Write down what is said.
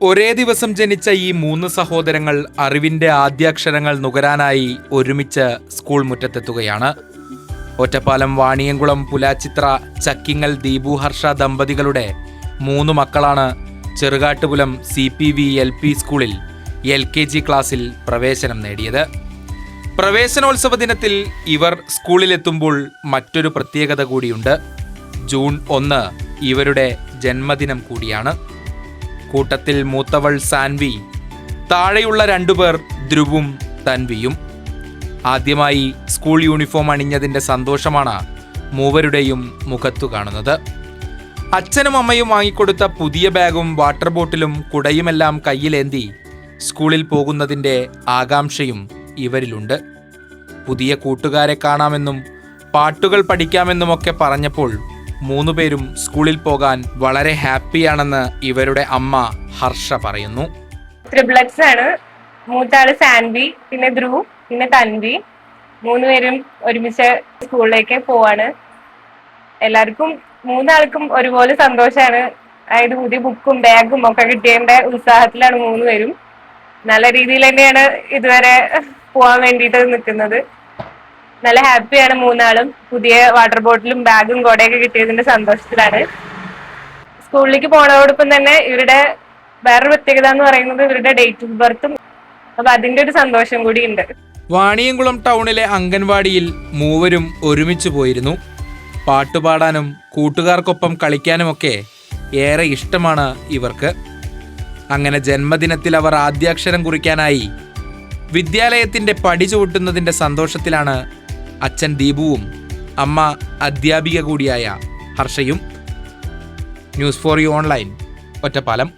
ഒരേ ദിവസം ജനിച്ച ഈ 3 സഹോദരങ്ങൾ അറിവിന്റെ ആദ്യാക്ഷരങ്ങൾ നുകരാനായി ഒരുമിച്ച് സ്കൂൾ മുറ്റത്തെത്തുകയാണ്. ഒറ്റപ്പാലം വാണിയംകുളം പുലാച്ചിത്ര ചക്കിങ്ങൽ ദീപു ഹർഷ ദമ്പതികളുടെ 3 മക്കളാണ് ചെറുകാട്ടുപുലം CPV LP സ്കൂളിൽ LKG ക്ലാസ്സിൽ പ്രവേശനം നേടിയത്. പ്രവേശനോത്സവ ദിനത്തിൽ ഇവർ സ്കൂളിലെത്തുമ്പോൾ മറ്റൊരു പ്രത്യേകത കൂടിയുണ്ട്. ജൂൺ 1 ഇവരുടെ ജന്മദിനം കൂടിയാണ്. കൂട്ടത്തിൽ മൂത്തവൾ സാൻവി, താഴെയുള്ള 2 പേർ ധ്രുവും തൻവിയും. ആദ്യമായി സ്കൂൾ യൂണിഫോം അണിഞ്ഞതിൻ്റെ സന്തോഷമാണ് മൂവരുടെയും മുഖത്തു കാണുന്നത്. അച്ഛനും അമ്മയും വാങ്ങിക്കൊടുത്ത പുതിയ ബാഗും വാട്ടർ ബോട്ടിലും കുടയുമെല്ലാം കയ്യിലേന്തി സ്കൂളിൽ പോകുന്നതിൻ്റെ ആകാംക്ഷയും ഇവരിലുണ്ട്. പുതിയ കൂട്ടുകാരെ കാണാമെന്നും പാട്ടുകൾ പഠിക്കാമെന്നുമൊക്കെ പറഞ്ഞപ്പോൾ 3 പേരും സ്കൂളിൽ പോകാൻ വളരെ ഹാപ്പിയാണെന്ന് ഇവരുടെ അമ്മ ഹർഷ പറയുന്നു. ട്രിപ്ലറ്റ്സ് ആണ്. മൂത്താള് സാൻവി, പിന്നെ ധ്രുവ്, പിന്നെ തൻവി. 3 പേരും ഒരുമിച്ച് സ്കൂളിലേക്ക് പോവാണ്. എല്ലാവർക്കും 3 ആൾക്കും ഒരുപോലെ സന്തോഷമാണ്. അതായത് പുതിയ ബുക്കും ബാഗും ഒക്കെ കിട്ടിയതിന്റെ ഉത്സാഹത്തിലാണ് 3 പേരും. നല്ല രീതിയിൽ തന്നെയാണ് ഇതുവരെ പോവാൻ വേണ്ടിയിട്ട് നിൽക്കുന്നത്. നല്ല ഹാപ്പിയാണ് 3 ആളും. പുതിയ വാട്ടർ ബോട്ടിലും ബാഗും കൊടയൊക്കെ കിട്ടിയതിന്റെ സന്തോഷത്തിലാണ്. സ്കൂളിലേക്ക് പോണതോടൊപ്പം തന്നെ ഇവരുടെ വേറൊരു പ്രത്യേകത എന്ന് പറയുന്നത് ഇവരുടെ ഡേറ്റ് ഓഫ് ബർത്തും, അപ്പൊ അതിന്റെ ഒരു സന്തോഷം കൂടി ഉണ്ട്. വാണിയംകുളം ടൗണിലെ അംഗൻവാടിയിൽ മൂവരും ഒരുമിച്ച് പോയിരുന്നു. പാട്ടുപാടാനും കൂട്ടുകാർക്കൊപ്പം കളിക്കാനുമൊക്കെ ഏറെ ഇഷ്ടമാണ് ഇവർക്ക്. അങ്ങനെ ജന്മദിനത്തിൽ അവർ ആദ്യാക്ഷരം കുറിക്കാനായി വിദ്യാലയത്തിന്റെ പടി ചവിട്ടുന്നതിന്റെ സന്തോഷത്തിലാണ് അച്ഛൻ ദീപുവും അമ്മ അധ്യാപിക കൂടിയായ ഹർഷയും. News for you online, Ottapalam.